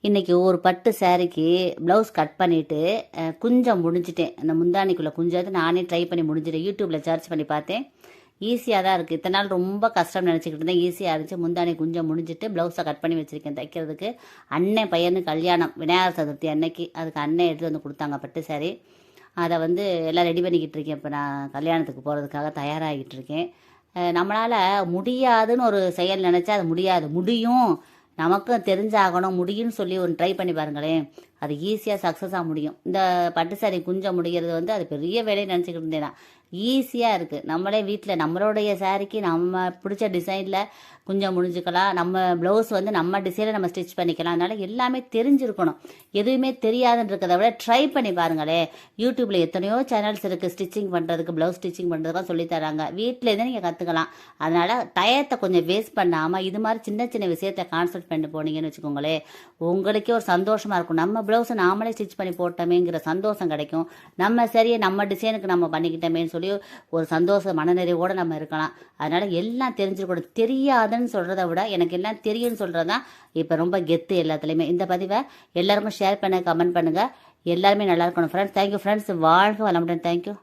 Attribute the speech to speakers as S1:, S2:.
S1: இன்றைக்கி ஒரு பட்டு சாரீக்கு ப்ளவுஸ் கட் பண்ணிவிட்டு குஞ்சம் முடிஞ்சிட்டேன். அந்த முந்தானிக்குள்ளே குஞ்சாது நானே ட்ரை பண்ணி முடிஞ்சிட்டேன். யூடியூப்பில் சர்ச் பண்ணி பார்த்தேன். ஈஸியாக தான் இருக்குது. இத்தனை நாள் ரொம்ப கஷ்டம் நினச்சிக்கிட்டு இருந்தேன். ஈஸியாக இருந்துச்சு. முந்தானி குஞ்சம் முடிஞ்சிட்டு ப்ளவுஸை கட் பண்ணி வச்சுருக்கேன் தைக்கிறதுக்கு. அண்ணன் பையனுக்கு கல்யாணம் விநாயகர் சதுர்த்தி அன்னைக்கு. அதுக்கு அண்ணன் எடுத்து வந்து கொடுத்தாங்க பட்டு சாரி. அதை எல்லாம் ரெடி பண்ணிக்கிட்டு இருக்கேன். இப்போ நான் கல்யாணத்துக்கு போகிறதுக்காக தயாராகிட்டு இருக்கேன். நம்மளால் முடியாதுன்னு ஒரு செயல் நினச்சா அது முடியாது. முடியும், நமக்கும் தெரிஞ்சாகணும், முடியும்னு சொல்லி ஒன்று ட்ரை பண்ணி பாருங்களேன். அது ஈஸியாக சக்ஸஸாக முடியும். இந்த பட்டு சாரி குஞ்சம் முடிகிறது அது பெரிய வேலையை நினச்சிக்கிட்டு இருந்தேன் நான். ஈஸியாக இருக்குது. நம்மளே வீட்டில் நம்மளுடைய சாரிக்கு நம்ம பிடிச்ச டிசைனில் குஞ்சம் முடிஞ்சுக்கலாம். நம்ம ப்ளவுஸ் நம்ம டிசைனில் நம்ம ஸ்டிச் பண்ணிக்கலாம். அதனால் எல்லாமே தெரிஞ்சிருக்கணும். எதுவுமே தெரியாதுன்னு இருக்கிறத விட ட்ரை பண்ணி பாருங்களேன். யூடியூப்பில் எத்தனையோ சேனல்ஸ் இருக்குது. ஸ்டிச்சிங் பண்ணுறதுக்கு, ப்ளவுஸ் ஸ்டிச்சிங் பண்ணுறதுக்கெலாம் சொல்லித்தராங்க. வீட்டிலேருந்து நீங்கள் கற்றுக்கலாம். அதனால் டயத்தை கொஞ்சம் வேஸ்ட் பண்ணாமல் இது மாதிரி சின்ன சின்ன விஷயத்தை கான்சன்ட்ரேட் பண்ணி போனீங்கன்னு வச்சுக்கோங்களேன், உங்களுக்கே ஒரு சந்தோஷமாக இருக்கும். நம்ம ப்ளவுஸை நாமளே ஸ்டிச் பண்ணி போட்டோமேங்கிற சந்தோஷம் கிடைக்கும். நம்ம சரியே நம்ம டிசைனுக்கு நம்ம பண்ணிக்கிட்டோமேன்னு சொல்லி ஒரு சந்தோஷ மனநிறைவோடு நம்ம இருக்கலாம். அதனால் எல்லாம் தெரிஞ்சிருக்கணும். தெரியாதுன்னு சொல்கிறத விட எனக்கு எல்லாம் தெரியும்னு சொல்கிறது தான் இப்போ ரொம்ப கெத்து எல்லாத்துலேயுமே. இந்த பதிவை எல்லாருக்கும் ஷேர் பண்ண, கமெண்ட் பண்ணுங்கள். எல்லாருமே நல்லா இருக்கணும் ஃப்ரெண்ட்ஸ். Thank you friends. வாழ்க வளமுடன். தேங்க்யூ.